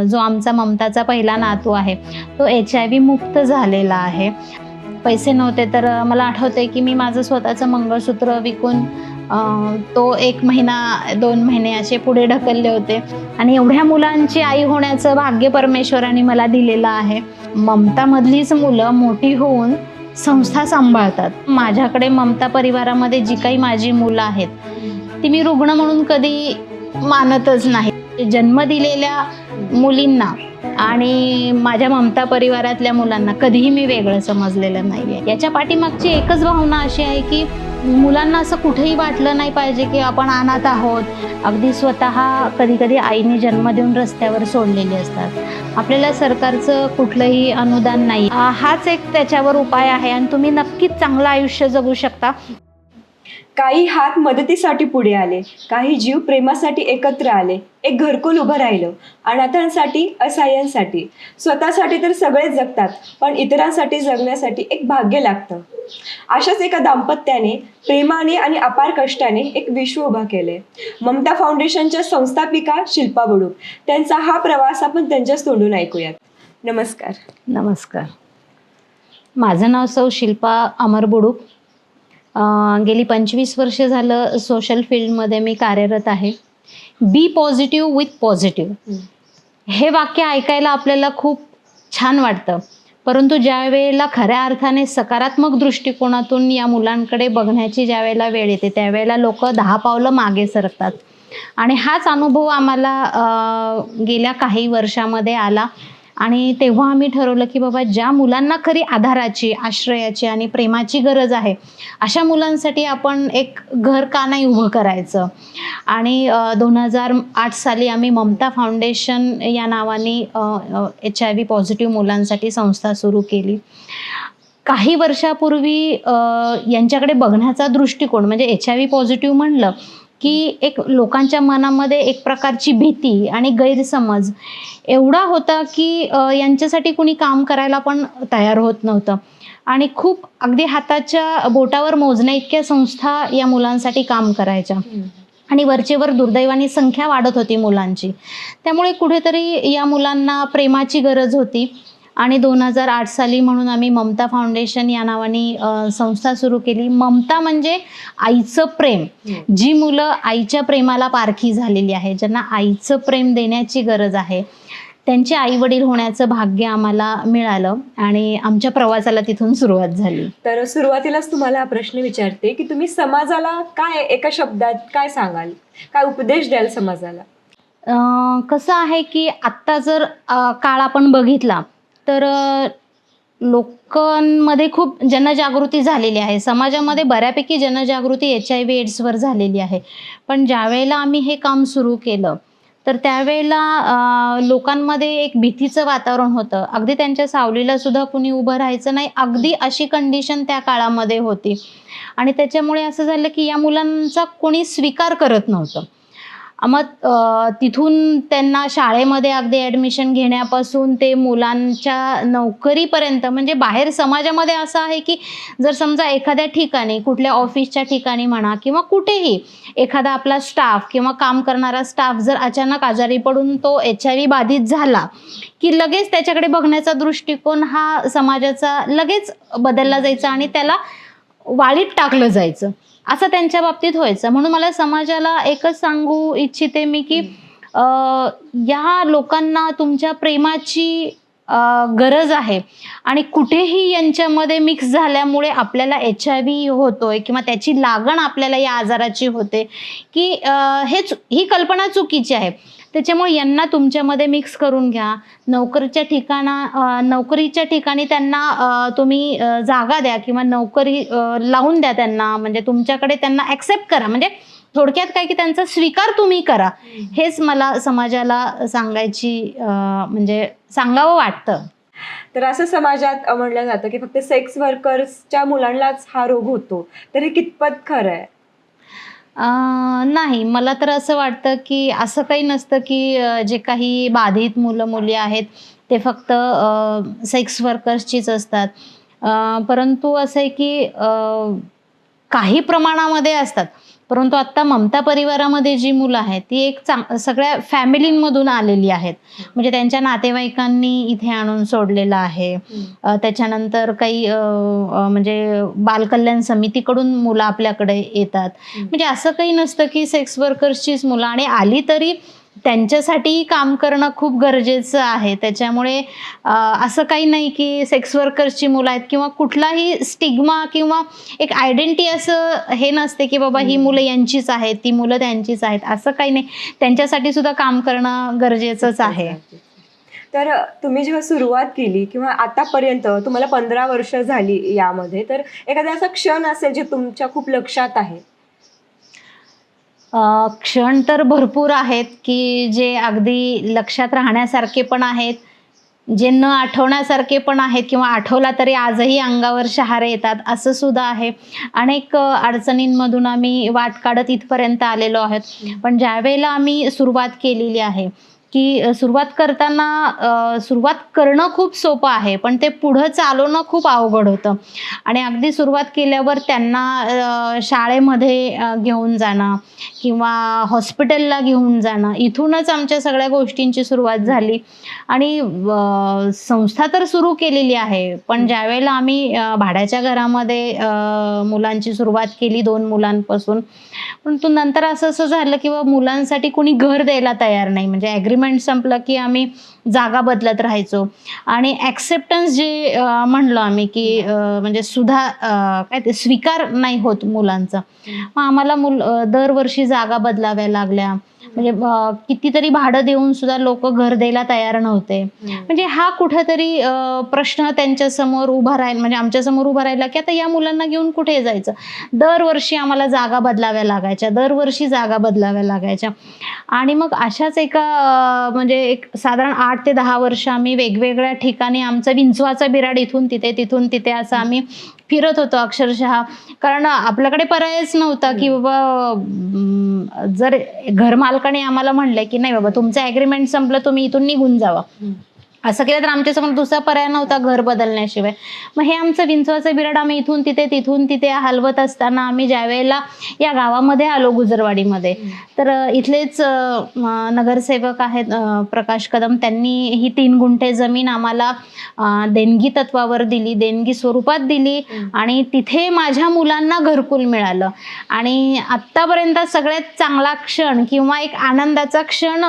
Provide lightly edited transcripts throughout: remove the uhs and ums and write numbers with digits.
जो आमचा ममताचा पहिला नातू आहे तो HIV मुक्त झालेला आहे. पैसे नव्हते तर मला आठवतंय की मी माझं स्वतःचं मंगळसूत्र विकून तो 1 महिना 2 महिने असे पुढे ढकलले होते आणि एवढ्या मुलांची आई होण्याचं भाग्य परमेश्वराने मला दिलेलं आहे. ममतामधलीच मुलं मोठी होऊन संस्था सांभाळतात. माझ्याकडे ममता परिवारामध्ये जी काही माझी मुलं आहेत ती मी रुग्ण म्हणून कधी मानतच नाही. जन्म दिलेल्या मुलींना आणि माझ्या ममता परिवारातल्या मुलांना कधीही मी वेगळं समजलेलं नाहीये. याच्या पाठीमागची एकच भावना अशी आहे की मुलांना असं कुठेही वाटलं नाही पाहिजे की आपण अनाथ आहोत. अगदी स्वतः कधी कधी आईने जन्म देऊन रस्त्यावर सोडलेले असतात. आपल्याला सरकारचं कुठलंही अनुदान नाही. हाच एक त्याच्यावर उपाय आहे आणि तुम्ही नक्कीच चांगलं आयुष्य जगू शकता. काही हात मदतीसाठी पुढे आले, काही जीव प्रेमासाठी एकत्र आले. एक घरकुल उभं राहिलं. अनाथांसाठी, असहाय्यांसाठी. स्वतःसाठी तर सगळेच जगतात, पण इतरांसाठी जगण्यासाठी एक भाग्य लागतं. अशाच एका दाम्पत्याने प्रेमाने आणि अपार कष्टाने एक विश्व उभा केले. ममता फाउंडेशनच्या संस्थापिका शिल्पा बुडुक. त्यांचा हा प्रवास आपण त्यांच्याच तोंडून ऐकूयात. नमस्कार. नमस्कार. माझं नाव सौ शिल्पा अमर बुडुक. गेली 25 वर्ष झालं सोशल फील्डमध्ये मी कार्यरत आहे. बी पॉझिटिव्ह विथ पॉझिटिव्ह हे वाक्य ऐकायला आपल्याला खूप छान वाटतं, परंतु ज्या वेळेला खऱ्या अर्थाने सकारात्मक दृष्टिकोनातून या मुलांकडे बघण्याची ज्या वेळेला वेळ येते त्यावेळेला लोक 10 पावलं मागे सरकतात. आणि हाच अनुभव आम्हाला गेल्या काही वर्षामध्ये आला आणि तेव्हा आम्ही ठरवलं की बाबा ज्या मुलांना खरी आधाराची, आश्रयाची आणि प्रेमाची गरज आहे अशा मुलांसाठी आपण एक घर का नाही उभं करायचं. आणि 2008 साली आम्ही ममता फाउंडेशन या नावाने HIV पॉझिटिव्ह मुलांसाठी संस्था सुरू केली. काही वर्षापूर्वी यांच्याकडे बघण्याचा दृष्टिकोन म्हणजे HIV पॉझिटिव्ह म्हणलं की एक लोकांच्या मनामध्ये एक प्रकारची भीती आणि गैरसमज एवढा होता की यांच्यासाठी कुणी काम करायला पण तयार होत नव्हतं. आणि खूप अगदी हाताच्या बोटावर मोजण्या इतक्या संस्था या मुलांसाठी काम करायच्या आणि वरचेवर दुर्दैवाने संख्या वाढत होती मुलांची. त्यामुळे कुठेतरी या मुलांना प्रेमाची गरज होती आणि 2008 साली म्हणून आम्ही ममता फाउंडेशन या नावाने संस्था सुरू केली. ममता म्हणजे आईचं प्रेम. जी मुलं आईच्या प्रेमाला पारखी झालेली आहे, ज्यांना आईचं प्रेम देण्याची गरज आहे, त्यांचे आई वडील होण्याचं भाग्य आम्हाला मिळालं आणि आमच्या प्रवासाला तिथून सुरुवात झाली. तर सुरुवातीलाच तुम्हाला हा प्रश्न विचारते की तुम्ही समाजाला काय एका शब्दात काय सांगाल, काय उपदेश द्याल समाजाला? कसं आहे की आत्ता जर काळ आपण बघितला तर लोकांमध्ये खूप जनजागृती झालेली आहे. समाजामध्ये बऱ्यापैकी जनजागृती HIV एड्सवर झालेली आहे. पण ज्या वेळेला आम्ही हे काम सुरू केलं तर त्यावेळेला लोकांमध्ये एक भीतीचं वातावरण होतं. अगदी त्यांच्या सावलीला सुद्धा कुणी उभं राहायचं नाही, अगदी अशी कंडिशन त्या काळामध्ये होती. आणि त्याच्यामुळे असं झालं की या मुलांचा कोणी स्वीकार करत नव्हतं. मग तिथून त्यांना शाळेमध्ये अगदी ॲडमिशन घेण्यापासून ते मुलांच्या नोकरीपर्यंत म्हणजे बाहेर समाजामध्ये असं आहे की जर समजा एखाद्या ठिकाणी कुठल्या ऑफिसच्या ठिकाणी म्हणा किंवा कुठेही एखादा आपला स्टाफ किंवा काम करणारा स्टाफ जर अचानक आजारी पडून तो HIV बाधित झाला की लगेच त्याच्याकडे बघण्याचा दृष्टिकोन हा समाजाचा लगेच बदलला जायचा आणि त्याला वाळीत टाकलं जायचं, असं त्यांच्या बाबतीत व्हायचं. म्हणून मला समाजाला एकच सांगू इच्छिते मी की या लोकांना तुमच्या प्रेमाची गरज आहे आणि कुठेही यांच्यामध्ये मिक्स झाल्यामुळे आपल्याला HIV होतोय किंवा त्याची लागण आपल्याला या आजाराची होते की ही कल्पना चुकीची आहे. त्याच्यामुळे यांना तुमच्यामध्ये मिक्स करून घ्या. नोकरीच्या ठिकाणी त्यांना तुम्ही जागा द्या किंवा नोकरी लावून द्या त्यांना, म्हणजे तुमच्याकडे त्यांना ॲक्सेप्ट करा. म्हणजे थोडक्यात काय की त्यांचा स्वीकार तुम्ही करा. हेच मला समाजाला म्हणजे सांगावं वाटतं. तर असं समाजात म्हणलं जातं की फक्त सेक्स वर्कर्सच्या मुलांनाच हा रोग होतो, तर हे कितपत खरं आहे? नाही, मला तर असं वाटतं की असं काही नसतं की जे काही बाधित मुलं मुली आहेत ते फक्त सेक्स वर्कर्सचीच असतात. परंतु असं आहे की काही प्रमाणामध्ये असतात. परंतु आत्ता ममता परिवारामध्ये जी मुलं आहेत ती एक सगळ्या फॅमिलींमधून आलेली आहेत. म्हणजे त्यांच्या नातेवाईकांनी इथे आणून सोडलेलं आहे. त्याच्यानंतर काही म्हणजे बालकल्याण समितीकडून मुलं आपल्याकडे येतात. म्हणजे असं काही नसतं की सेक्स वर्कर्सचीच मुलं, आणि आली तरी त्यांच्यासाठी काम करणं खूप गरजेचं आहे. त्याच्यामुळे असं काही नाही की सेक्स वर्कर्सची मुलं आहेत किंवा कुठलाही स्टिग्मा किंवा एक आयडेंटिटी असं हे नसते की बाबा ही मुलं यांचीच आहेत, ती मुलं त्यांचीच आहेत, असं काही नाही. त्यांच्यासाठी सुद्धा काम करणं गरजेचंच आहे. तर तुम्ही जेव्हा सुरुवात केली किंवा आतापर्यंत तुम्हाला 15 वर्ष झाली यामध्ये, तर एखादा असा क्षण असेल जे तुमच्या खूप लक्षात आहे? क्षण तर भरपूर आहेत की जे अगदी लक्षात राहण्यासारखे पण आहेत, जे न आठवण्यासारखे पण आहेत किंवा आठवला तरी आजही अंगावर शहारे येतात, असं सुद्धा आहे. अनेक अडचणींमधून आम्ही वाट काढत इथपर्यंत आलेलो आहोत. पण ज्यावेळेला आम्ही सुरुवात केलेली आहे की सुरुवात करताना सुरुवात करणं खूप सोपं आहे, पण ते पुढं चालवणं खूप अवघड होतं. आणि अगदी सुरुवात केल्यावर त्यांना शाळेमध्ये घेऊन जाणं किंवा हॉस्पिटलला घेऊन जाणं, इथूनच आमच्या सगळ्या गोष्टींची सुरुवात झाली. आणि संस्था तर सुरू केलेली आहे, पण ज्यावेळेला आम्ही भाड्याच्या घरामध्ये मुलांची सुरुवात केली 2 मुलांपासून, परंतु नंतर असं झालं की मुलांसाठी कोणी घर द्यायला तयार नाही. म्हणजे ॲग्रीमेंट संपलं की आम्ही जागा बदलत राहायचो. आणि ॲक्सेप्टन्स जे म्हणलो आम्ही की म्हणजे सुद्धा काय ते स्वीकार नाही होत मुलांचा. मग आम्हाला दरवर्षी जागा बदलाव्या लागल्या. म्हणजे कितीतरी भाडं देऊन सुद्धा लोक घर द्यायला तयार नव्हते. म्हणजे हा कुठेतरी प्रश्न त्यांच्यासमोर उभा राहील, म्हणजे आमच्यासमोर उभा राहिला की आता या मुलांना घेऊन कुठे जायचं. दरवर्षी आम्हाला जागा बदलाव्या लागायच्या, दरवर्षी जागा बदलाव्या लागायच्या. आणि मग अशाच एका म्हणजे एक साधारण 8 ते 10 वर्ष आम्ही वेगवेगळ्या ठिकाणी आमचं विंचवाचा बिराड इथून तिथे, तिथून तिथे असं आम्ही फिरत होतो अक्षरशः. कारण आपल्याकडे पर्यायच नव्हता की बाबा जर घरमालकाने आम्हाला म्हणलंय की नाही बाबा तुमचं ॲग्रीमेंट संपलं, तुम्ही इथून निघून जावा, असं केलं तर आमच्यासमोर दुसरा पर्याय नव्हता घर बदलण्याशिवाय. मग हे आमचं विंचवाचं बिराड आम्ही इथून तिथे, तिथून तिथे हलवत असताना आम्ही ज्यावेळेला या गावामध्ये आलो गुजरवाडीमध्ये, तर इथलेच नगरसेवक आहेत प्रकाश कदम, त्यांनी ही 3 गुंठे जमीन आम्हाला देणगी तत्वावर दिली, देणगी स्वरूपात दिली. आणि तिथे माझ्या मुलांना घरकुल मिळालं. आणि आत्तापर्यंत सगळ्यात चांगला क्षण किंवा एक आनंदाचा क्षण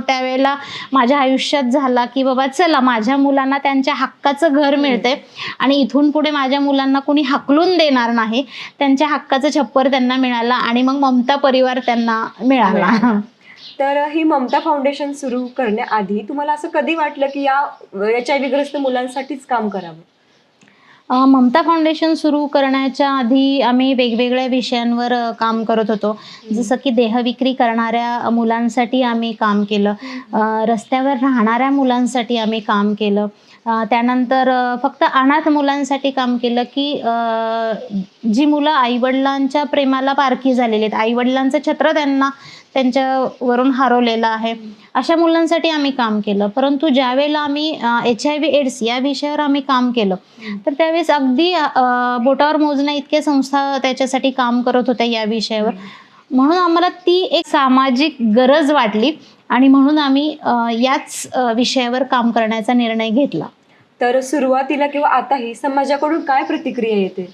त्यावेळेला माझ्या आयुष्यात झाला की बाबा चला माझ्या मुलांना त्यांच्या हक्काचं घर मिळते आणि इथून पुढे माझ्या मुलांना कोणी हाकलून देणार नाही, त्यांच्या हक्काचं छप्पर त्यांना मिळालं. आणि मग ममता परिवार त्यांना मिळाला. तर ही ममता फाउंडेशन सुरू करण्याआधी तुम्हाला असं कधी वाटलं की या HIV ग्रस्त मुलांसाठीच काम करावं? ममता फाउंडेशन सुरू करण्याच्या आधी आम्ही वेगवेगळ्या विषयांवर काम करत होतो. जसं की देहविक्री करणाऱ्या मुलांसाठी आम्ही काम केलं, रस्त्यावर राहणाऱ्या मुलांसाठी आम्ही काम केलं, त्यानंतर फक्त अनाथ मुलांसाठी काम केलं की जी मुलं आईवडिलांच्या प्रेमाला पारखी झालेली आहेत, आईवडिलांचं छत्र त्यांच्यावरून हरवलेलं आहे, अशा मुलांसाठी आम्ही काम केलं. परंतु ज्यावेळेला आम्ही HIV एड्स या विषयावर आम्ही काम केलं, तर त्यावेळेस अगदी बोटावर मोजण्या इतक्या संस्था त्याच्यासाठी काम करत होत्या या विषयावर. म्हणून आम्हाला ती एक सामाजिक गरज वाटली आणि म्हणून आम्ही याच विषयावर काम करण्याचा निर्णय घेतला. तर सुरुवातीला किंवा आताही समाजाकडून काय प्रतिक्रिया येते?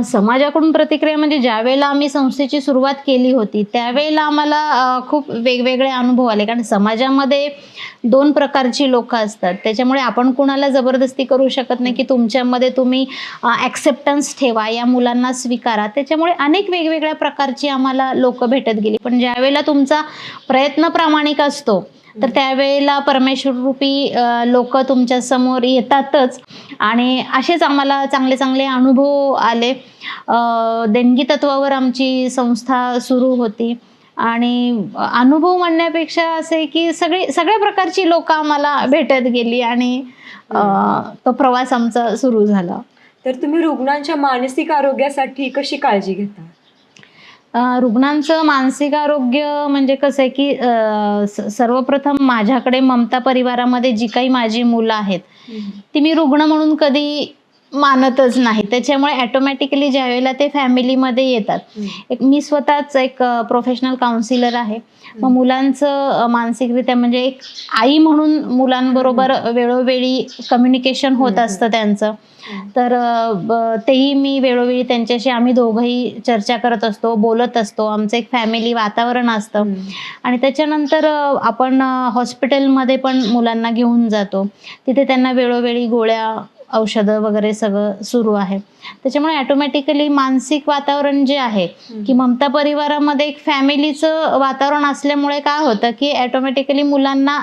समाजाकडून प्रतिक्रिया म्हणजे ज्यावेळेला आम्ही संस्थेची सुरुवात केली होती त्यावेळेला आम्हाला खूप वेगवेगळे अनुभव आले. कारण समाजामध्ये 2 प्रकारची लोकं असतात, त्याच्यामुळे आपण कुणाला जबरदस्ती करू शकत नाही की तुमच्यामध्ये तुम्ही ॲक्सेप्टन्स ठेवा, या मुलांना स्वीकारा. त्याच्यामुळे अनेक वेगवेगळ्या प्रकारची आम्हाला लोकं भेटत गेली. पण ज्यावेळेला तुमचा प्रयत्न प्रामाणिक असतो तर त्यावेळेला परमेश्वररूपी लोकं तुमच्या समोर येतातच. आणि असेच आम्हाला चांगले चांगले अनुभव आले. देणगी तत्वावर आमची संस्था सुरू होती आणि अनुभव म्हणण्यापेक्षा असे की सगळ्या प्रकारची लोकं आम्हाला भेटत गेली आणि तो प्रवास आमचा सुरू झाला. तर तुम्ही रुग्णांच्या मानसिक आरोग्यासाठी कशी काळजी घेता? रुग्णांचं मानसिक आरोग्य म्हणजे कसं आहे की सर्वप्रथम माझ्याकडे ममता परिवारामध्ये जी काही माझी मुलं आहेत ती मी रुग्ण म्हणून कधी मानतच नाही. त्याच्यामुळे ॲटोमॅटिकली ज्यावेळेला ते फॅमिलीमध्ये येतात, मी स्वतःच एक प्रोफेशनल काउन्सिलर आहे. मग मुलांचं मानसिकरित्या म्हणजे एक आई म्हणून मुलांबरोबर वेळोवेळी कम्युनिकेशन होत असतं त्यांचं. तर तेही मी वेळोवेळी त्यांच्याशी आम्ही दोघंही चर्चा करत असतो, बोलत असतो. आमचं एक फॅमिली वातावरण असतं. आणि त्याच्यानंतर आपण हॉस्पिटलमध्ये पण मुलांना घेऊन जातो. तिथे त्यांना वेळोवेळी गोळ्या, औषधं वगैरे सगळं सुरू आहे. त्याच्यामुळे ॲटोमॅटिकली मानसिक वातावरण जे आहे, की ममता परिवारामध्ये एक फॅमिलीचं वातावरण असल्यामुळे काय होतं, की ॲटोमॅटिकली मुलांना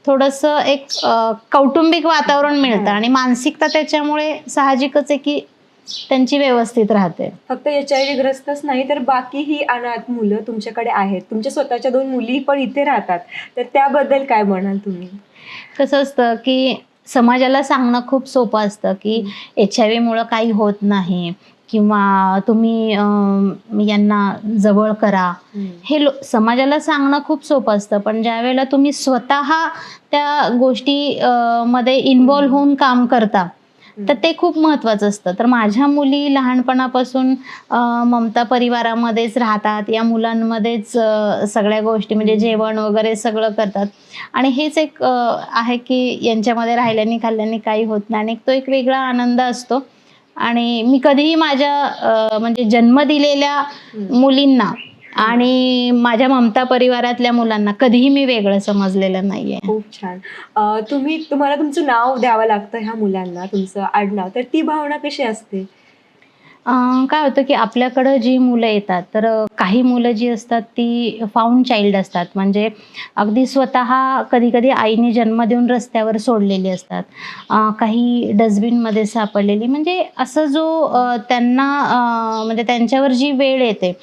थोडंसं एक कौटुंबिक वातावरण मिळतं आणि मानसिकता त्याच्यामुळे साहजिकच आहे, की त्यांची व्यवस्थित राहते. फक्त HIV ग्रस्तच नाही तर बाकीही अनाथ मुलं तुमच्याकडे आहेत. तुमच्या स्वतःच्या 2 मुली पण इथे राहतात. तर त्याबद्दल काय म्हणाल तुम्ही? कसं असतं, की समाजाला सांगणं खूप सोपं असतं, की HIV-मुळं काही होत नाही किंवा तुम्ही यांना जवळ करा. हे समाजाला सांगणं खूप सोपं असतं. पण ज्यावेळेला तुम्ही स्वतः त्या गोष्टी मध्ये इन्व्हॉल्व होऊन काम करता, तर ते खूप महत्त्वाचं असतं. तर माझ्या मुली लहानपणापासून ममता परिवारामध्येच राहतात. या मुलांमध्येच सगळ्या गोष्टी म्हणजे जेवण वगैरे सगळं करतात. आणि हेच एक आहे, की यांच्यामध्ये राहिल्याने खाल्ल्याने काही होत नाही आणि तो एक वेगळा आनंद असतो. आणि मी कधीही माझ्या म्हणजे जन्म दिलेल्या मुलींना आणि माझ्या ममता परिवारातल्या मुलांना कधीही मी वेगळं समजलेलं नाहीये. खूप छान. तुम्हाला तुमचं नाव द्यावं लागतं ह्या मुलांना, तुमचं आडनाव. तर ती भावना कशी असते? काय होतं, की आपल्याकडं जी मुलं येतात, तर काही मुलं जी असतात ती फाउंड चाइल्ड असतात. म्हणजे अगदी स्वतः कधी-कधी आईने जन्म देऊन रस्त्यावर सोडलेली असतात. काही डस्टबिनमध्ये सापडलेली. म्हणजे असं जो त्यांना म्हणजे त्यांच्यावर जी वेळ येते,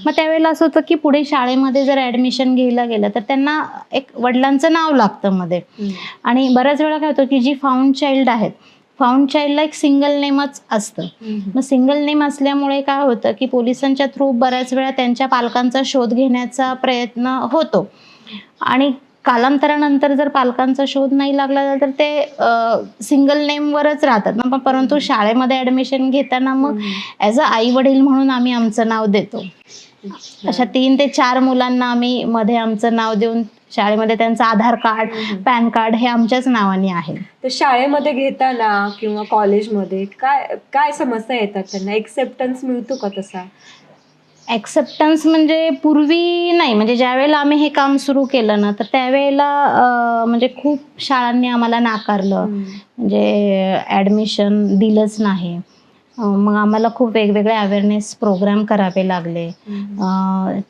मग त्यावेळेला असं होतं, की पुढे शाळेमध्ये जर ॲडमिशन घ्यायला गेलं, तर त्यांना एक वडिलांचं नाव लागतं मध्ये. आणि बऱ्याच वेळा काय होतं, की जी फाउंड चाइल्ड आहेत, फाउंड चाइल्डला एक सिंगल नेमच असतं. मग सिंगल नेम असल्यामुळे काय होतं, की पोलिसांच्या थ्रू बऱ्याच वेळा त्यांच्या पालकांचा शोध घेण्याचा प्रयत्न होतो. आणि कालांतरानंतर जर पालकांचा शोध नाही लागला तर ते सिंगल नेमवरच राहतात ना. परंतु शाळेमध्ये ॲडमिशन घेताना मग ॲज अ आई-वडील म्हणून आम्ही आमचं नाव देतो. अशा 3 ते 4 मुलांना आम्ही मध्ये आमचं नाव देऊन शाळेमध्ये त्यांचं आधार कार्ड, पॅन कार्ड हे आमच्याच नावाने आहे. तर शाळेमध्ये घेताना किंवा कॉलेजमध्ये काय काय समस्या येतात त्यांना? एक्सेप्टन्स मिळतो का तसा? ॲक्सेप्टन्स म्हणजे पूर्वी नाही, म्हणजे ज्यावेळेला आम्ही हे काम सुरू केलं ना, तर त्यावेळेला म्हणजे खूप शाळांनी आम्हाला नाकारलं. म्हणजे ॲडमिशन दिलंच नाही. मग आम्हाला खूप वेगवेगळे अवेअरनेस प्रोग्राम करावे लागले.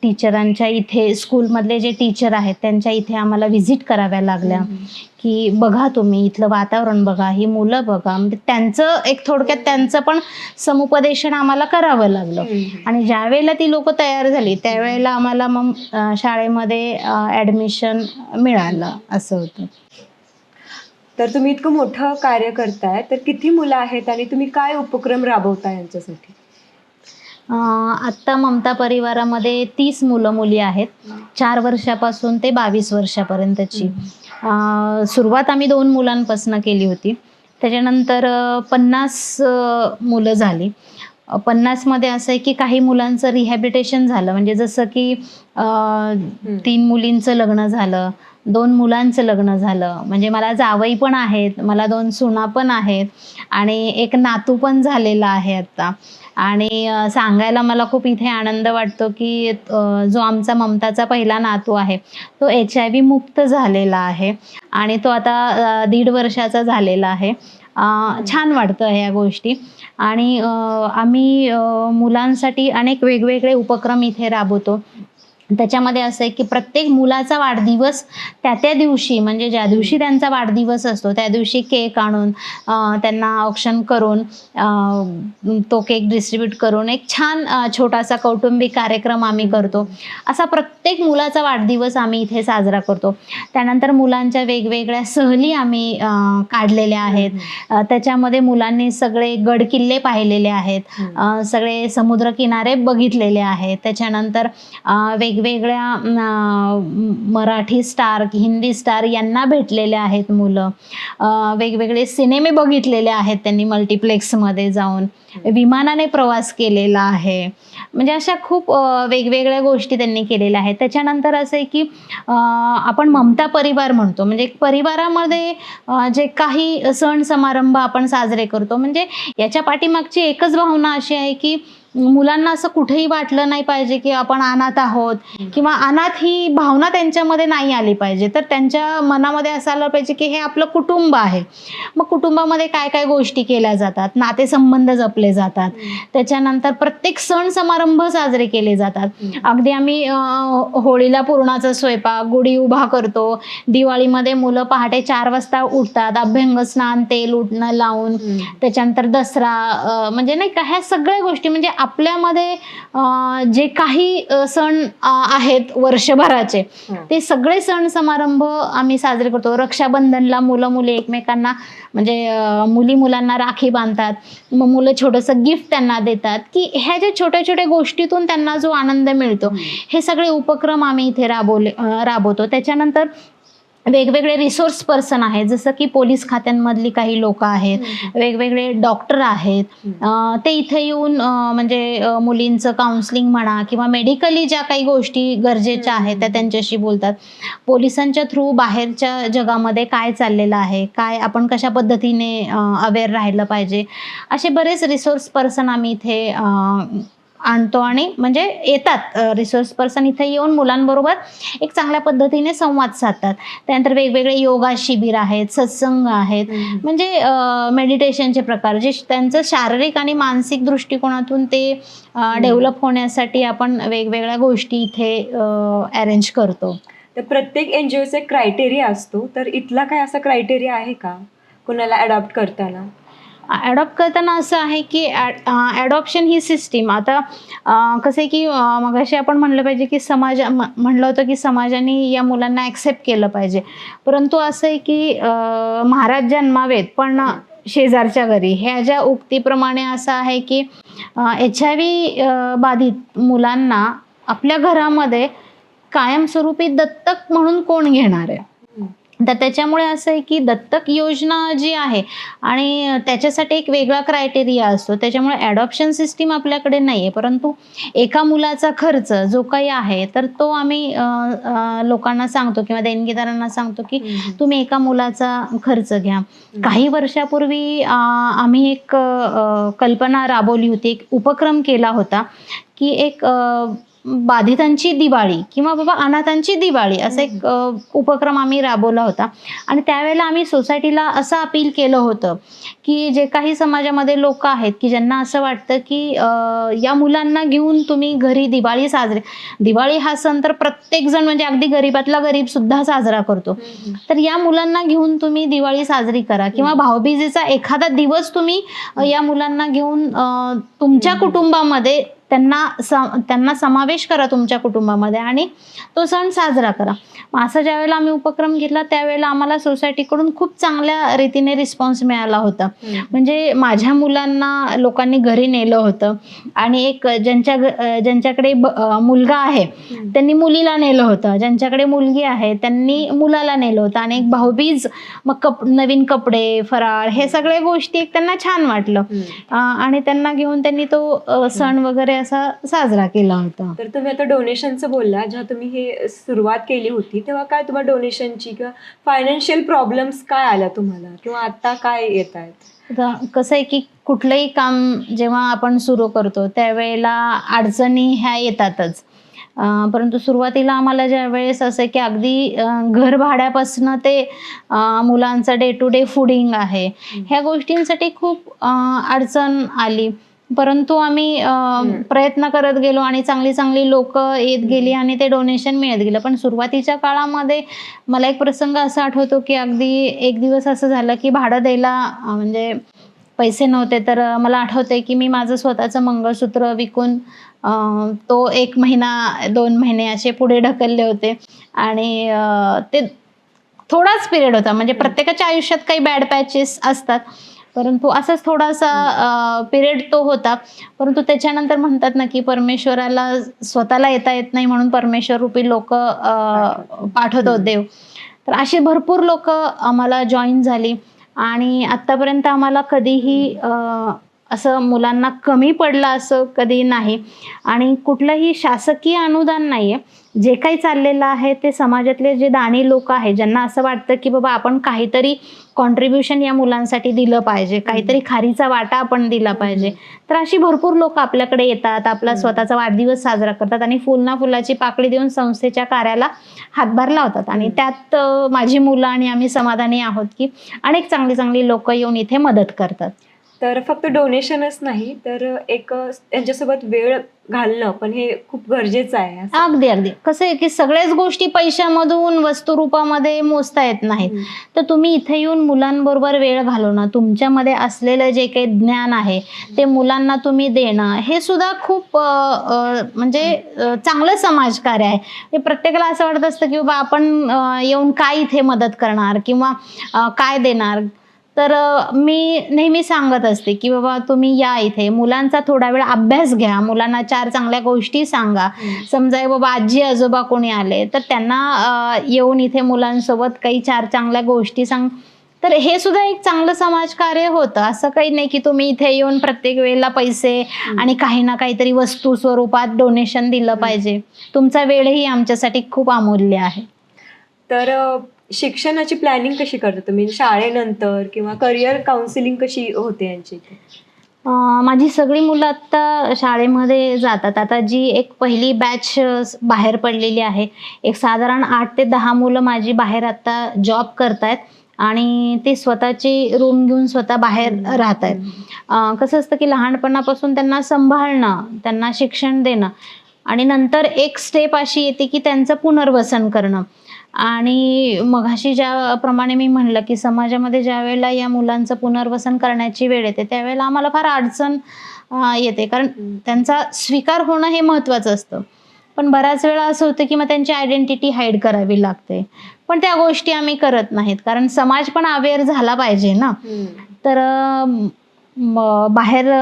टीचरांच्या इथे स्कूलमधले जे टीचर आहेत त्यांच्या इथे आम्हाला व्हिजिट कराव्या लागल्या, की बघा तुम्ही इथलं वातावरण बघा, ही मुलं बघा. म्हणजे त्यांचं एक थोडक्यात त्यांचं पण समुपदेशन आम्हाला करावं लागलं. आणि ज्यावेळेला ती लोकं तयार झाली त्यावेळेला आम्हाला मग शाळेमध्ये ॲडमिशन मिळालं, असं होतं. तर तुम्ही इतकं मोठं कार्य करताय, तर किती मुलं आहेत आणि तुम्ही काय उपक्रम राबवताय यांच्यासाठी? आत्ता ममता परिवारामध्ये 30 मुलं-मुली आहेत. 4 वर्षापासून ते 22 वर्षापर्यंतची. सुरुवात आम्ही 2 मुलांपासून केली होती. त्याच्यानंतर 50 मुलं झाली. 50मध्ये असं आहे, की काही मुलांचं रिहॅबिलिटेशन झालं. म्हणजे जसं की 3 मुलींचं लग्न झालं, 2 मुलांचं लग्न झालं. म्हणजे मला जावई पण आहेत, मला 2 सुना पण आहेत आणि एक नातू पण झालेला आहे आता. आणि सांगायला मला खूप इथे आनंद वाटतो, की जो आमचा ममताचा पहिला नातू आहे, तो HIV मुक्त झालेला आहे आणि तो आता 1.5 वर्षाचा झालेला आहे. छान वाटतं ह्या गोष्टी. आणि आम्ही मुलांसाठी अनेक वेगवेगळे उपक्रम इथे राबवतो. त्याच्यामध्ये असं आहे, की प्रत्येक मुलाचा वाढदिवस त्या दिवशी म्हणजे ज्या दिवशी त्यांचा वाढदिवस असतो त्या दिवशी केक आणून त्यांना औक्षण करून तो केक डिस्ट्रीब्यूट करून एक छान छोटासा कौटुंबिक कार्यक्रम आम्ही करतो. असा प्रत्येक मुलाचा वाढदिवस आम्ही इथे साजरा करतो. त्यानंतर मुलांच्या वेगवेगळ्या सहली आम्ही काढलेल्या आहेत. त्याच्यामध्ये मुलांनी सगळे गड किल्ले पाहिलेले आहेत, सगळे समुद्रकिनारे बघितलेले आहेत. त्याच्यानंतर वेगवेगळे वेगवेगळ्या मराठी स्टार, हिंदी स्टार यांना भेटलेले आहेत मुलं. वेगवेगळे सिनेमे बघितलेले आहेत त्यांनी मल्टिप्लेक्समध्ये जाऊन. विमानाने प्रवास केलेला आहे. म्हणजे अशा खूप वेगवेगळ्या गोष्टी त्यांनी केलेल्या आहेत. त्याच्यानंतर असं आहे की आपण ममता परिवार म्हणतो, म्हणजे परिवारामध्ये जे काही सण समारंभ आपण साजरे करतो, म्हणजे याच्या पाठीमागची एकच भावना अशी आहे की मुलांना असं कुठेही वाटलं नाही पाहिजे की आपण अनाथ आहोत, किंवा अनाथ ही भावना त्यांच्यामध्ये नाही आली पाहिजे. तर त्यांच्या मनामध्ये असं आलं पाहिजे की हे आपलं कुटुंब आहे. मग कुटुंबामध्ये काय काय गोष्टी केल्या जातात, नातेसंबंध जपले जातात, त्याच्यानंतर प्रत्येक सण समारंभ साजरे केले जातात. अगदी आम्ही होळीला पुरणाचा स्वयंपाक, गुढी उभा करतो. दिवाळीमध्ये मुलं पहाटे 4 वाजता उठतात, अभ्यंग स्नान, तेल उठणं लावून. त्याच्यानंतर दसरा, म्हणजे नाही का, ह्या सगळ्या गोष्टी म्हणजे आपल्यामध्ये जे काही सण आहेत वर्षभराचे, ते सगळे सण समारंभ आम्ही साजरे करतो. रक्षाबंधनला मुलं मुली एकमेकांना, म्हणजे मुली मुलांना राखी बांधतात. मग मुलं छोटंसं गिफ्ट त्यांना देतात, की ह्या ज्या छोट्या छोट्या गोष्टीतून त्यांना जो आनंद मिळतो, हे सगळे उपक्रम आम्ही इथे राबवतो. त्याच्यानंतर वेगवेगळे रिसोर्स पर्सन आहेत, जसं की पोलीस खात्यांमधली काही लोक आहेत, वेगवेगळे डॉक्टर आहेत. ते इथे येऊन म्हणजे मुलींचं काउन्सिलिंग म्हणा, किंवा मेडिकली ज्या काही गोष्टी गरजेच्या आहेत त्या त्यांच्याशी बोलतात. पोलिसांच्या थ्रू बाहेरच्या जगामध्ये काय चाललेलं आहे, काय आपण कशा पद्धतीने अवेअर राहिलं पाहिजे, असे बरेच रिसोर्स पर्सन आम्ही इथे आणतो. आणि म्हणजे येतात रिसोर्स पर्सन इथे येऊन मुलांबरोबर एक चांगल्या पद्धतीने संवाद साधतात. त्यानंतर वेगवेगळे योगा शिबिर आहेत, सत्संग आहेत, म्हणजे मेडिटेशनचे प्रकार, जे त्यांचं शारीरिक आणि मानसिक दृष्टिकोनातून ते डेव्हलप होण्यासाठी आपण वेगवेगळ्या गोष्टी इथे अरेंज करतो. तर प्रत्येक एनजीओचा एक क्रायटेरिया असतो, तर इथला काय असा क्रायटेरिया आहे का कोणाला अडॉप्ट करताना? ॲडॉप्ट करताना असं आहे की ॲडॉप्शन ही सिस्टीम आता कसं आहे की मगाशी आपण म्हणलं पाहिजे की म्हणलं होतं की समाजाने या मुलांना ॲक्सेप्ट केलं पाहिजे. परंतु असं आहे की महाराज जन्मावेत पण शेजारच्या घरी, ह्या ज्या उक्तीप्रमाणे असं आहे की HIV बाधित मुलांना आपल्या घरामध्ये कायमस्वरूपी दत्तक म्हणून कोण घेणार आहे. तर त्याच्यामुळे असं आहे की दत्तक योजना जी आहे, आणि त्याच्यासाठी एक वेगळा क्रायटेरिया असतो. त्याच्यामुळे ॲडॉप्शन सिस्टीम आपल्याकडे नाही आहे. परंतु एका मुलाचा खर्च जो काही आहे, तर तो आम्ही लोकांना सांगतो किंवा देणगीदारांना सांगतो की तुम्ही एका मुलाचा खर्च घ्या. काही वर्षापूर्वी आम्ही एक कल्पना राबवली होती, एक उपक्रम केला होता की एक बाधितांची दिवाळी किंवा बाबा अनाथांची दिवाळी असा एक उपक्रम आम्ही राबवला होता. आणि त्यावेळेला आम्ही सोसायटीला असं अपील केलं होतं की जे काही समाजामध्ये लोक आहेत की ज्यांना असं वाटतं की या मुलांना घेऊन तुम्ही घरी दिवाळी हा सण तर प्रत्येक जण म्हणजे अगदी गरीबातला गरीब सुद्धा साजरा करतो, तर या मुलांना घेऊन तुम्ही दिवाळी साजरी करा, किंवा भाऊबीजेचा एखादा दिवस तुम्ही या मुलांना घेऊन तुमच्या कुटुंबामध्ये त्यांना समावेश करा तुमच्या कुटुंबामध्ये, आणि तो सण साजरा करा. मग असं ज्यावेळेला आम्ही उपक्रम घेतला त्यावेळेला आम्हाला सोसायटीकडून खूप चांगल्या रीतीने रिस्पॉन्स मिळाला होता. म्हणजे माझ्या मुलांना लोकांनी घरी नेलं होतं, आणि एक ज्यांच्याकडे मुलगा आहे त्यांनी मुलीला नेलं होतं, ज्यांच्याकडे मुलगी आहे त्यांनी मुलाला नेलं होतं. आणि एक भाऊबीज, मग नवीन कपडे, फराळ, हे सगळ्या गोष्टी एक त्यांना छान वाटलं, आणि त्यांना घेऊन त्यांनी तो सण वगैरे असा साजरा केला होता. तर तुम्ही आता डोनेशनचं बोलला, जेव्हा तुम्ही हे सुरुवात केली होती तेव्हा काय तुम्हाला डोनेशनची किंवा फायनान्शियल प्रॉब्लेम्स काय आल्या तुम्हाला, किंवा आता काय येत आहेत? आता कसं आहे की कुठलंही काम जेव्हा आपण सुरू करतो त्यावेळेला अडचणी ह्या येतातच. परंतु सुरुवातीला आम्हाला ज्या वेळेस असं की अगदी घर भाड्यापासनं ते मुलांचं डे टू डे फूडिंग आहे, ह्या गोष्टींसाठी खूप अडचण आली. परंतु आम्ही प्रयत्न करत गेलो आणि चांगली चांगली लोक येत गेली आणि ते डोनेशन मिळत गेलं. पण सुरुवातीच्या काळामध्ये मला एक प्रसंग असा आठवतो की अगदी एक दिवस असं झालं की भाडं द्यायला म्हणजे पैसे नव्हते. तर मला आठवतंय की मी माझं स्वतःचं मंगळसूत्र विकून तो 1 महिना 2 महिने असे पुढे ढकलले होते. आणि ते थोडाच पिरियड होता, म्हणजे प्रत्येकाच्या आयुष्यात काही बॅड पॅचेस असतात. परंतु असाच थोडासा पिरियड तो होता. परंतु त्याच्यानंतर म्हणतात ना, की परमेश्वराला स्वतःला येता येत नाही म्हणून परमेश्वर रूपी लोकं पाठवतो देव. तर अशी भरपूर लोकं आम्हाला जॉइन झाली आणि आत्तापर्यंत आम्हाला कधीही असं मुलांना कमी पडलं असं कधी नाही आणि कुठलंही शासकीय अनुदान नाहीये. जे काही चाललेलं आहे ते समाजातले जे दानी लोक आहेत, ज्यांना असं वाटतं, की बाबा आपण काहीतरी कॉन्ट्रिब्युशन या मुलांसाठी दिलं पाहिजे, काहीतरी खारीचा वाटा आपण दिला पाहिजे. तर अशी भरपूर लोकं आपल्याकडे येतात, आपला स्वतःचा वाढदिवस साजरा करतात आणि फुल ना फुलाची पाकळी देऊन संस्थेच्या कार्याला हातभार लावतात आणि त्यात माझी मुलं आणि आम्ही समाधानी आहोत, की अनेक चांगली चांगली लोकं येऊन इथे मदत करतात. तर फक्त डोनेशनच नाही तर एक त्यांच्यासोबत वेळ घालणं पण हे खूप गरजेचं आहे असं. अगदी अगदी कसं आहे, की सगळ्याच गोष्टी पैशामधून वस्तुरूपामध्ये मोजता येत नाहीत. तर तुम्ही इथे येऊन मुलांबरोबर वेळ घालवणं, तुमच्यामध्ये असलेलं जे काही ज्ञान आहे ते मुलांना तुम्ही देणं, हे सुद्धा खूप म्हणजे चांगलं समाजकार्य आहे. हे प्रत्येकाला असं वाटत असतं, की बाबा आपण येऊन काय इथे मदत करणार किंवा काय देणार. तर मी नेहमी सांगत असते, की बाबा तुम्ही या इथे, मुलांचा थोडा वेळ अभ्यास घ्या, मुलांना 4 चांगल्या गोष्टी सांगा. समजा बाबा आजी-आजोबा कोणी आले, तर त्यांना येऊन इथे मुलांसोबत काही 4 चांगल्या गोष्टी सांग. तर हे सुद्धा एक चांगलं समाजकार्य होतं. असं काही नाही, की तुम्ही इथे येऊन प्रत्येक वेळेला पैसे आणि काही ना काहीतरी वस्तू स्वरूपात डोनेशन दिलं पाहिजे. तुमचा वेळही आमच्यासाठी खूप अमूल्य आहे. तर शिक्षणाची प्लॅनिंग कशी करता तुम्ही शाळेनंतर किंवा करिअर काउन्सिलिंग कशी होते यांची इथे? माझी सगळी मुलं आत्ता शाळेमध्ये जातात. आता जी एक पहिली बॅच बाहेर पडलेली आहे. एक साधारण 8 ते 10 मुलं माझी बाहेर आत्ता जॉब करतायत आणि ते स्वतःची रूम घेऊन स्वतः बाहेर राहतायत. कसं असतं, की लहानपणापासून त्यांना सांभाळणं, त्यांना शिक्षण देणं आणि नंतर एक स्टेप अशी येते, की त्यांचं पुनर्वसन करणं. आणि मघाशी ज्याप्रमाणे मी म्हणलं, की समाजामध्ये ज्यावेळेला या मुलांचं पुनर्वसन करण्याची वेळ येते, त्यावेळेला आम्हाला फार अडचण येते. कारण त्यांचा स्वीकार होणं हे महत्त्वाचं असतं. पण बऱ्याच वेळा असं होतं, की मग त्यांची आयडेंटिटी हाईड करावी लागते. पण त्या गोष्टी आम्ही करत नाहीत. कारण समाज पण अवेअर झाला पाहिजे ना. तर बाहेर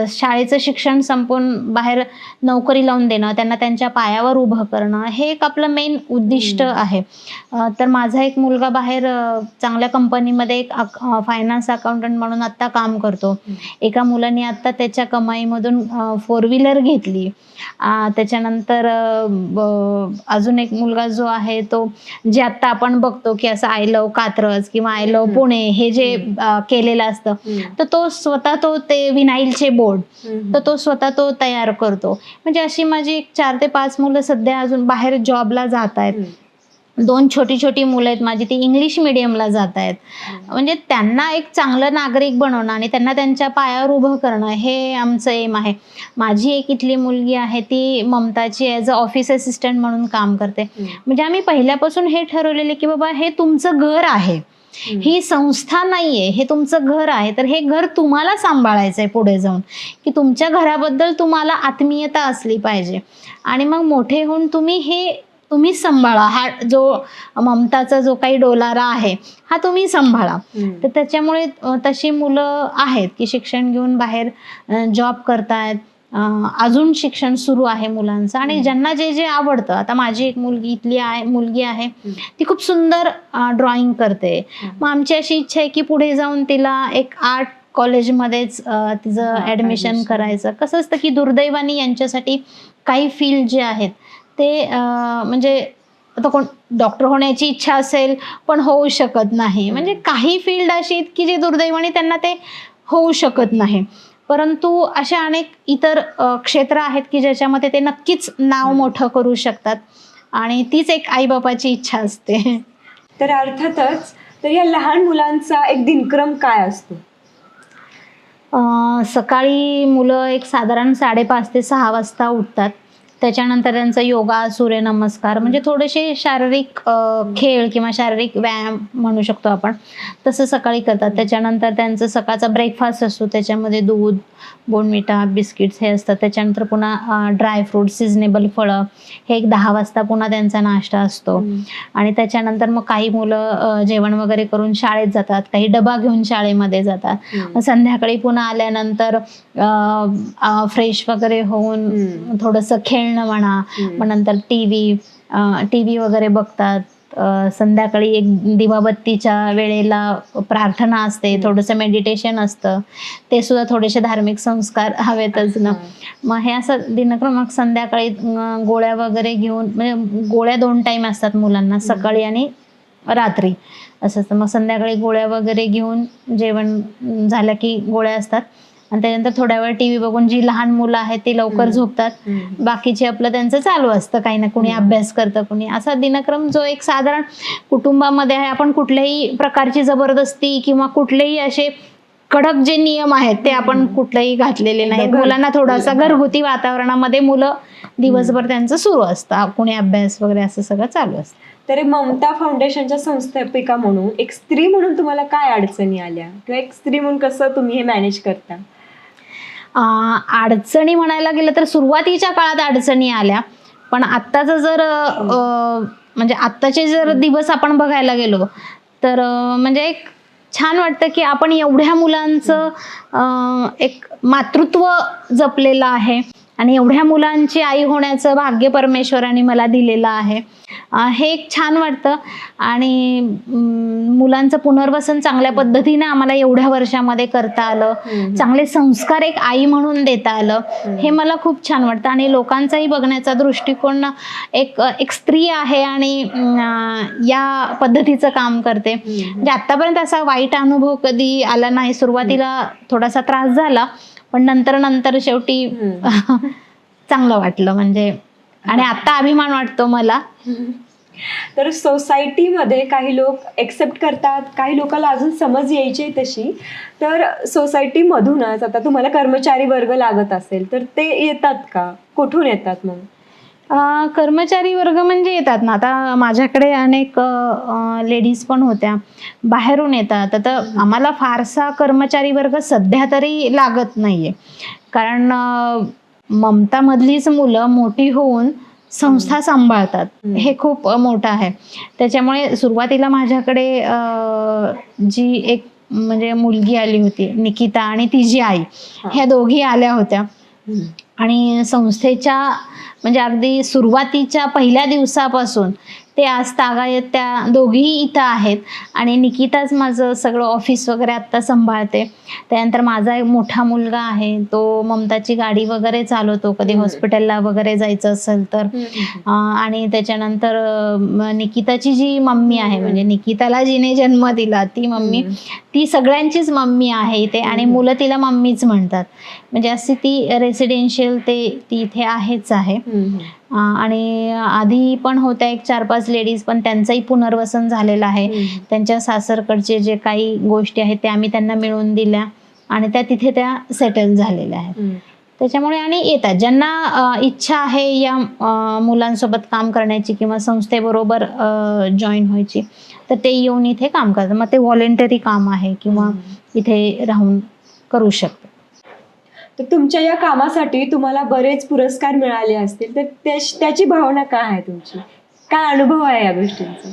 शाळेचं शिक्षण संपवून बाहेर नोकरी लावून देणं, त्यांना त्यांच्या पायावर उभं करणं, हे एक आपलं मेन उद्दिष्ट आहे. तर माझा एक मुलगा बाहेर चांगल्या कंपनीमध्ये एक फायनान्स अकाउंटंट म्हणून आत्ता काम करतो. एका मुलाने आत्ता त्याच्या कमाईमधून 4 व्हीलर घेतली. त्याच्यानंतर अजून एक मुलगा जो आहे तो जे आत्ता आपण बघतो, की असं आय लव्ह कात्रज किंवा आय लव्ह पुणे हे जे केलेलं असतं, तर तो स्वतः ते विनाईलचे बोर्ड तर तो स्वतः तयार करतो. म्हणजे अशी माझी 4 ते 5 मुलं सध्या अजून बाहेर जॉबला जात आहेत. 2 छोटी-छोटी मुलं आहेत माझी, ती इंग्लिश मीडियमला जात आहेत. म्हणजे त्यांना एक चांगलं नागरिक बनवणं आणि त्यांना त्यांच्या पायावर उभं करणं हे आमचं एम आहे. माझी एक इथली मुलगी आहे, ती ममताची ॲज अ ऑफिस असिस्टंट म्हणून काम करते. म्हणजे आम्ही पहिल्यापासून हे ठरवलेलं, की बाबा हे तुमचं घर आहे. ही संस्था नाहीये, हे तुमचं घर आहे. तर हे घर तुम्हाला सांभाळायचंय पुढे जाऊन, की तुमच्या घराबद्दल तुम्हाला आत्मीयता असली पाहिजे आणि मग मोठे होऊन तुम्ही सांभाळा. हा जो ममताचा जो काही डोलारा आहे, हा तुम्ही सांभाळा. तर त्याच्यामुळे तशी मुलं आहेत, की शिक्षण घेऊन बाहेर जॉब करतायत. अजून शिक्षण सुरू आहे मुलांचं आणि ज्यांना जे जे आवडतं. आता माझी एक मुलगी आहे, ती खूप सुंदर ड्रॉइंग करते. मग आमची अशी इच्छा आहे, की पुढे जाऊन तिला एक आर्ट कॉलेजमध्येच तिचं ॲडमिशन करायचं. कसं असतं, की दुर्दैवाने यांच्यासाठी काही फील्ड जे आहेत ते म्हणजे आता कोण डॉक्टर होण्याची इच्छा असेल, पण होऊ शकत नाही. म्हणजे काही फील्ड अशी आहेत, की जे दुर्दैवाने त्यांना ते होऊ शकत नाही. परंतु अशा अनेक इतर क्षेत्र आहेत, की ज्याच्यामध्ये ते नक्कीच नाव मोठं करू शकतात आणि तीच एक आई-बापाची इच्छा असते. तर अर्थातच तर या लहान मुलांचा एक दिनक्रम काय असतो? सकाळी मुलं एक साधारण 5:30 ते 6 वाजता उठतात. त्याच्यानंतर त्यांचं योगा, सूर्यनमस्कार, म्हणजे थोडेसे शारीरिक खेळ किंवा शारीरिक व्यायाम म्हणू शकतो आपण, तसं सकाळी करतात. त्याच्यानंतर त्यांचं सकाळचा ब्रेकफास्ट असतो, त्याच्यामध्ये दूध, बोर्नव्हिटा, बिस्किट्स हे असतात. त्याच्यानंतर पुन्हा ड्रायफ्रूट, सिजनेबल फळं, हे एक 10 वाजता पुन्हा त्यांचा नाश्ता असतो. आणि त्याच्यानंतर मग काही मुलं जेवण वगैरे करून शाळेत जातात, काही डबा घेऊन शाळेमध्ये जातात. संध्याकाळी पुन्हा आल्यानंतर फ्रेश वगैरे होऊन थोडंसं खेळणं म्हणा, मग नंतर टी व्ही वगैरे बघतात. संध्याकाळी एक दिवाबत्तीच्या वेळेला प्रार्थना असते, थोडंसं मेडिटेशन असतं, ते सुद्धा थोडेसे धार्मिक संस्कार हवेतच ना. मग हे असं दिनक्रम. मग संध्याकाळी गोळ्या वगैरे घेऊन, म्हणजे गोळ्या 2 टाईम असतात मुलांना, सकाळी आणि रात्री असं असतं. मग संध्याकाळी गोळ्या वगैरे घेऊन जेवण झालं की गोळ्या असतात, आणि त्यानंतर थोड्या वेळ टी व्ही बघून जी लहान मुलं आहेत ती लवकर झोपतात. बाकीचे आपलं त्यांचं चालू असतं, काही ना कुणी अभ्यास करतं, कुणी असा दिनक्रम जो एक साधारण कुटुंबामध्ये आहे. आपण कुठल्याही प्रकारची जबरदस्ती किंवा कुठलेही असे कडक जे नियम आहेत ते आपण कुठलेही घातलेले नाहीत. मुलांना थोडासा घरगुती वातावरणामध्ये मुलं दिवसभर त्यांचं सुरू असतं, कुणी अभ्यास वगैरे असं सगळं चालू असतं. तर ममता फाउंडेशनच्या संस्थापिका म्हणून, एक स्त्री म्हणून तुम्हाला काय अडचणी आल्या, किंवा एक स्त्री म्हणून कसं तुम्ही हे मॅनेज करता? अडचणी म्हणायला गेलं तर सुरुवातीच्या काळात अडचणी आल्या, पण आत्ताचं जर म्हणजे आत्ताचे जर दिवस आपण बघायला गेलो तर म्हणजे एक छान वाटतं की आपण एवढ्या मुलांचं एक मातृत्व जपलेलं आहे, आणि एवढ्या मुलांची आई होण्याचं भाग्य परमेश्वराने मला दिलेलं आहे. हे एक छान वाटतं. आणि मुलांचं पुनर्वसन चांगल्या पद्धतीने आम्हाला एवढ्या वर्षामध्ये करता आलं, चांगले संस्कार एक आई म्हणून देता आलं, हे मला खूप छान वाटतं. आणि लोकांचाही बघण्याचा दृष्टिकोन, एक स्त्री आहे आणि या पद्धतीचं काम करते, म्हणजे आतापर्यंत असा वाईट अनुभव कधी आला नाही. सुरुवातीला थोडासा त्रास झाला, पण नंतर शेवटी चांगलं वाटलं म्हणजे, आणि आता अभिमान वाटतो मला. तर सोसायटीमध्ये काही लोक एक्सेप्ट करतात, काही लोकांना अजून समज यायची तशी. तर सोसायटीमधूनच आता तुम्हाला कर्मचारी वर्ग लागत असेल तर ते येतात का, कुठून येतात मग? कर्मचारी वर्ग म्हणजे येतात ना, आता माझ्याकडे अनेक लेडीज पण होत्या, बाहेरून येतात. आता आम्हाला फारसा कर्मचारी वर्ग सध्या तरी लागत नाहीये, कारण ममता मधलीच मुलं मोठी होऊन संस्था सांभाळतात, हे खूप मोठं आहे. त्याच्यामुळे सुरुवातीला माझ्याकडे जी एक म्हणजे मुलगी आली होती, निकिता, आणि तिची आई, ह्या दोघी आल्या होत्या. आणि संस्थेच्या म्हणजे अगदी सुरुवातीच्या पहिल्या दिवसापासून ते आज तागायत त्या दोघीही इथं आहेत. आणि निकिताच माझं सगळं ऑफिस वगैरे आत्ता सांभाळते. त्यानंतर माझा एक मोठा मुलगा आहे, तो ममताची गाडी वगैरे चालवतो, कधी हॉस्पिटलला वगैरे जायचं असेल तर. आणि त्याच्यानंतर निकिताची जी मम्मी आहे, म्हणजे निकिताला जिने जन्म दिला ती मम्मी, ती सगळ्यांचीच मम्मी आहे इथे, आणि मुलं तिला मम्मीच म्हणतात. म्हणजे अशी ती रेसिडेन्शियल ती इथे आहेच आहे. आणि आधी पण होत्या एक 4-5 लेडीज, पण त्यांचंही पुनर्वसन झालेलं आहे. त्यांच्या सासरकडचे जे काही गोष्टी आहेत त्या आम्ही त्यांना मिळवून दिल्या, आणि त्या तिथे त्या सेटल झालेल्या आहेत. त्याच्यामुळे आणि येतात ज्यांना इच्छा आहे या मुलांसोबत काम करण्याची किंवा संस्थेबरोबर जॉईन व्हायची, तर ते येऊन इथे काम करतात. मग ते व्हॉलेंटरी काम आहे किंवा इथे राहून करू शकतात. तर तुमच्या या कामासाठी तुम्हाला बरेच पुरस्कार मिळाले असतील, तर त्याची भावना काय आहे तुमची, काय अनुभव आहे या गोष्टींचा?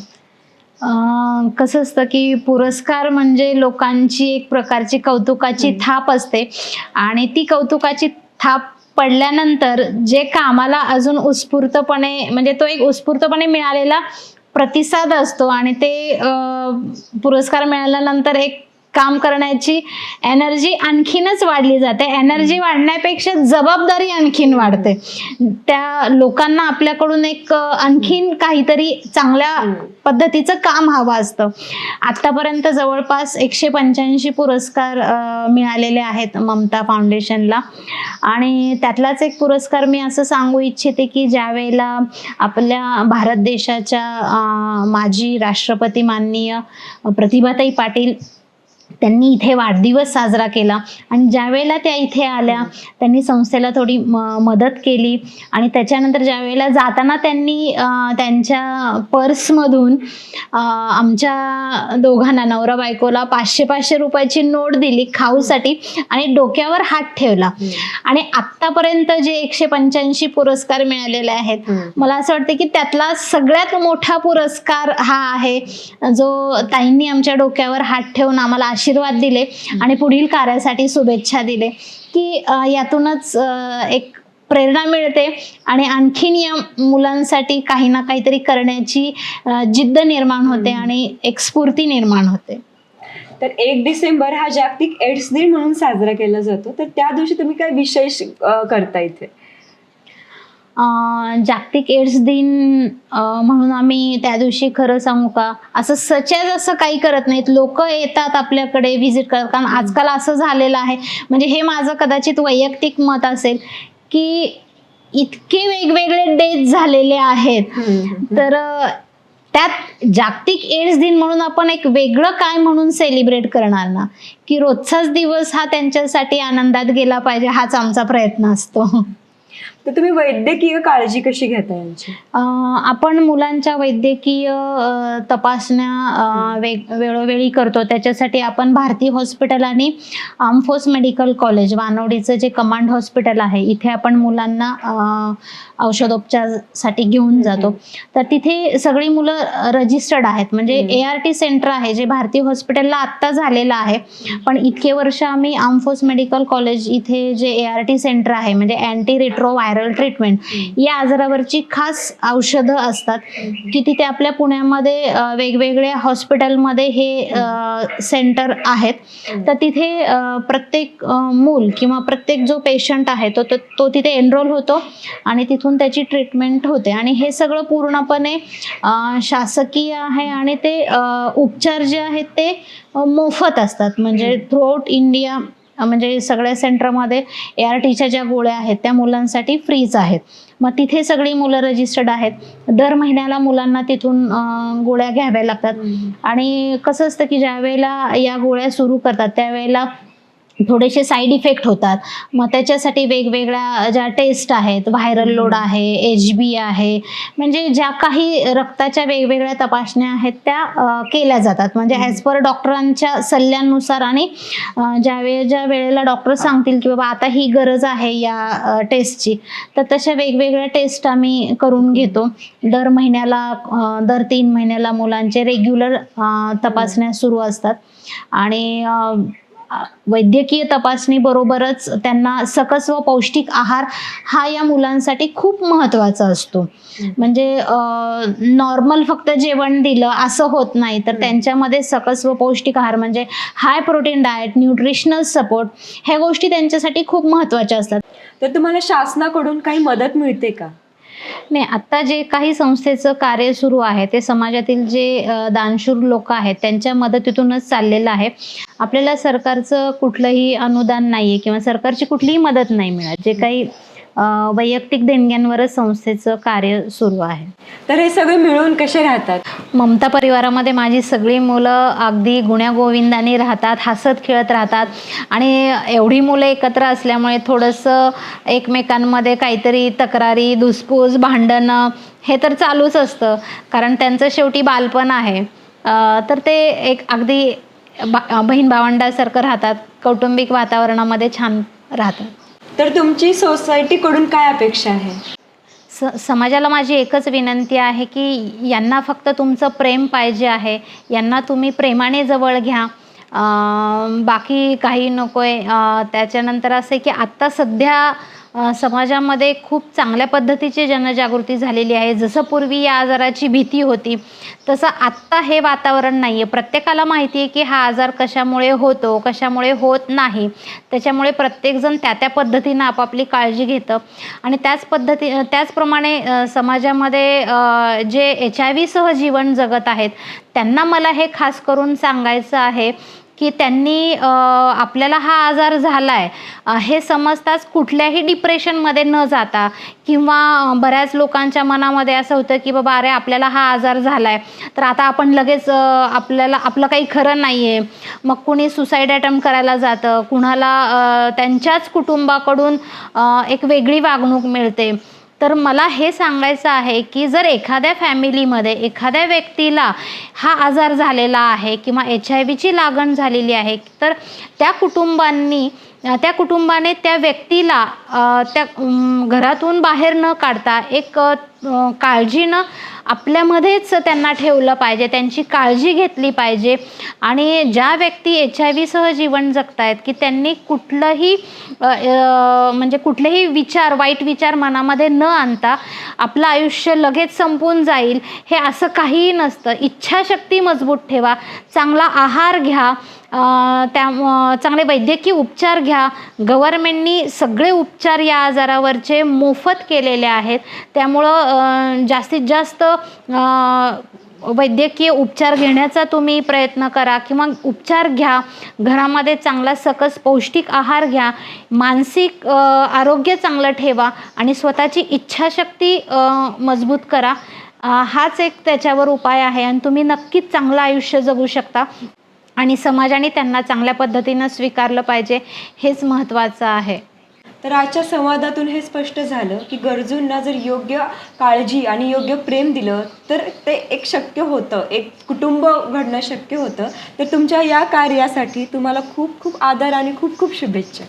कसं असतं की पुरस्कार म्हणजे लोकांची एक प्रकारची कौतुकाची थाप असते, आणि ती कौतुकाची थाप पडल्यानंतर जे कामाला अजून उत्स्फूर्तपणे, म्हणजे तो एक उत्स्फूर्तपणे मिळालेला प्रतिसाद असतो, आणि ते पुरस्कार मिळाल्यानंतर एक काम करण्याची एनर्जी आणखीनच वाढली जाते. एनर्जी वाढण्यापेक्षा जबाबदारी आणखीन वाढते. त्या लोकांना आपल्याकडून एक आणखीन काहीतरी चांगल्या पद्धतीचं काम हवं असतं. आतापर्यंत जवळपास 185 पुरस्कार मिळालेले आहेत ममता फाउंडेशनला. आणि त्यातलाच एक पुरस्कार मी असं सांगू इच्छिते की ज्या वेळेला आपल्या भारत देशाच्या माजी राष्ट्रपती माननीय प्रतिभाताई पाटील त्यांनी इथे वाढदिवस साजरा केला आणि ज्यावेळेला त्या इथे आल्या त्यांनी संस्थेला थोडी मदत केली आणि त्याच्यानंतर ज्यावेळेला जाताना त्यांनी त्यांच्या पर्समधून आमच्या दोघांना नवरा बायकोला 500 रुपयाची नोट दिली खाऊसाठी आणि डोक्यावर हात ठेवला. आणि आत्तापर्यंत जे 185 पुरस्कार मिळालेले आहेत, मला असं वाटतं की त्यातला सगळ्यात मोठा पुरस्कार हा आहे जो ताईंनी आमच्या डोक्यावर हात ठेवून आम्हाला आशीर्वाद दिले आणि पुढील कार्यासाठी शुभेच्छा दिले, की यातूनच एक प्रेरणा मिळते आणि आणखीन या मुलांसाठी काही ना काहीतरी करण्याची जिद्द निर्माण होते आणि एक स्फूर्ती निर्माण होते. तर 1 डिसेंबर हा जागतिक एड्स दिन म्हणून साजरा केला जातो, तर त्या दिवशी तुम्ही काय विशेष करता इथे? जागतिक एड्स दिन म्हणून आम्ही त्या दिवशी खरं सांगू का असं सचेज असं काही करत नाहीत. लोक येतात आपल्याकडे व्हिजिट करतात, कारण आजकाल असं झालेलं आहे, म्हणजे हे माझं कदाचित वैयक्तिक मत असेल की इतके वेगवेगळे डेज झालेले आहेत, तर त्यात जागतिक एड्स दिन म्हणून आपण एक वेगळं काय म्हणून सेलिब्रेट करणार ना, की रोजचाच दिवस हा त्यांच्यासाठी आनंदात गेला पाहिजे हाच आमचा प्रयत्न असतो. तर तुम्ही वैद्यकीय काळजी कशी घेता यांची? आपण मुलांच्या वैद्यकीय तपासण्या वेळोवेळी करतो. त्याच्यासाठी आपण भारती हॉस्पिटल आणि आर्मफोर्स मेडिकल कॉलेज वानवडीचं जे कमांड हॉस्पिटल आहे, इथे आपण मुलांना औषधोपचारासाठी घेऊन जातो. तर तिथे सगळी मुलं रजिस्टर्ड आहेत, म्हणजे ART सेंटर आहे जे भारती हॉस्पिटलला आत्ता झालेलं आहे, पण इतके वर्ष आम्ही आर्मफोर्स मेडिकल कॉलेज इथे जे ART सेंटर आहे, म्हणजे अँटी रेट्रो व्हायरल ट्रीटमेंट या आजारावरची खास औषधं असतात, की तिथे आपल्या पुण्यामध्ये वेगवेगळ्या हॉस्पिटलमध्ये हे सेंटर आहेत. तर तिथे प्रत्येक मूल किंवा प्रत्येक जो पेशंट आहे तो तिथे एनरोल होतो आणि तिथून त्याची ट्रीटमेंट होते. आणि हे सगळं पूर्णपणे शासकीय आहे आणि ते उपचार जे आहेत ते मोफत असतात, म्हणजे थ्रूआउट इंडिया, म्हणजे सगळ्या सेंटरमध्ये ARTच्या ज्या गोळ्या आहेत त्या मुलांसाठी फ्रीच आहेत. मग तिथे सगळी मुलं रजिस्टर्ड आहेत. दर महिन्याला मुलांना तिथून गोळ्या घ्याव्या लागतात. आणि कसं असतं की ज्या वेळेला या गोळ्या सुरू करतात त्यावेळेला थोडेसे साईड इफेक्ट होतात. मग त्याच्यासाठी वेगवेगळ्या ज्या टेस्ट आहेत, व्हायरल लोड आहे, HB आहे, म्हणजे ज्या काही रक्ताच्या वेगवेगळ्या तपासण्या आहेत त्या केल्या जातात, म्हणजे ॲज पर डॉक्टरांच्या सल्ल्यानुसार. आणि ज्या वेळेला डॉक्टर सांगतील की बाबा आता ही गरज आहे या टेस्टची, तर तशा वेगवेगळ्या टेस्ट आम्ही करून घेतो. दर महिन्याला दर 3 महिन्याला मुलांचे रेग्युलर तपासण्या सुरू असतात. आणि वैद्यकीय तपासणी बरोबरच त्यांना सकस व पौष्टिक आहार हा या मुलांसाठी खूप महत्त्वाचा असतो. म्हणजे नॉर्मल फक्त जेवण दिलं असं होत नाही, तर त्यांच्यामध्ये सकस व पौष्टिक आहार म्हणजे high protein diet, nutritional support, ह्या गोष्टी त्यांच्यासाठी खूप महत्त्वाच्या असतात. तर तुम्हाला शासनाकडून काही मदत मिळते का? नाही, आता जे काही संस्थेचं कार्य सुरू आहे ते समाजातील जे दानशूर लोक आहेत त्यांच्या मदतीतूनच चाललेलं आहे. आपल्याला सरकारचं कुठलंही अनुदान नाही आहे किंवा सरकारची कुठलीही मदत नाही मिळत. जे काही वैयक्तिक देणग्यांवरच संस्थेचं कार्य सुरू आहे. तर हे सगळे मिळून कसे राहतात? ममता परिवारामध्ये माझी सगळी मुलं अगदी गुण्यागोविंदाने राहतात, हसत खेळत राहतात. आणि एवढी मुलं एकत्र असल्यामुळे थोडंसं एकमेकांमध्ये काहीतरी तक्रारी, धुसफूस, भांडणं हे तर चालूच असतं, कारण त्यांचं शेवटी बालपण आहे. तर ते एक अगदी बहीण भावंडासारखं राहतात, कौटुंबिक वातावरणामध्ये छान राहतात. तर तुमची सोसायटीकडून काय अपेक्षा आहे? समाजाला माझी एकच विनंती आहे की यांना फक्त तुमचं प्रेम पाहिजे आहे, यांना तुम्ही प्रेमाने जवळ घ्या, बाकी काही नको आहे. त्याच्यानंतर असं आहे की आत्ता सध्या समाजामध्ये खूप चांगल्या पद्धतीची जनजागृती झालेली आहे. जसं पूर्वी या आजाराची भीती होती तसं आत्ता हे वातावरण नाही आहे. प्रत्येकाला माहिती आहे की हा आजार कशामुळे होतो, कशामुळे होत नाही. त्याच्यामुळे प्रत्येकजण त्या पद्धतीनं आपापली काळजी घेतं. आणि त्याचप्रमाणे समाजामध्ये जे HIV सह जीवन जगत आहेत त्यांना मला हे खास करून सांगायचं आहे की त्यांनी आपल्याला हा आजार झाला आहे हे समजताच कुठल्याही डिप्रेशनमध्ये न जाता, किंवा बऱ्याच लोकांच्या मनामध्ये असं होतं की बाबा अरे आपल्याला हा आजार झाला आहे तर आता आपण लगेच आपल्याला आपलं काही खरं नाही आहे, मग कुणी सुसाईड अटेम्प्ट करायला जातं, कुणाला त्यांच्याच कुटुंबाकडून एक वेगळी वागणूक मिळते. तर मला हे सांगायचं आहे की जर एखाद्या फॅमिलीमध्ये एखाद्या व्यक्तीला हा आजार झालेला आहे किंवा HIV ची लागण झालेली आहे, तर त्या कुटुंबाने त्या व्यक्तीला त्या घरातून बाहेर न काढता एक काळजीनं आपल्यामध्येच त्यांना ठेवलं पाहिजे, त्यांची काळजी घेतली पाहिजे. आणि ज्या व्यक्ती HIV सह जीवन जगतायत की त्यांनी कुठलंही म्हणजे कुठलेही वाईट विचार मनामध्ये न आणता आपलं आयुष्य लगेच संपून जाईल हे असं काहीही नसतं. इच्छाशक्ती मजबूत ठेवा, चांगला आहार घ्या, चांगले वैद्यकीय उपचार घ्या. गव्हर्नमेंटनी सगळे उपचार या आजारावरचे मोफत केलेले आहेत, त्यामुळं जास्तीत जास्त वैद्यकीय उपचार घेण्याचा तुम्ही प्रयत्न करा किंवा उपचार घ्या. घरामध्ये चांगला सकस पौष्टिक आहार घ्या, मानसिक आरोग्य चांगलं ठेवा आणि स्वतःची इच्छाशक्ती मजबूत करा. हाच एक त्याच्यावर उपाय आहे आणि तुम्ही नक्कीच चांगलं आयुष्य जगू शकता आणि समाजाने त्यांना चांगल्या पद्धतीनं स्वीकारलं पाहिजे, हेच महत्त्वाचं आहे. तर आजच्या संवादातून हे स्पष्ट झालं की गरजूंना जर योग्य काळजी आणि योग्य प्रेम दिलं तर ते एक शक्य होतं, एक कुटुंब घडणं शक्य होतं. तर तुमच्या या कार्यासाठी तुम्हाला खूप खूप आदर आणि खूप खूप शुभेच्छा.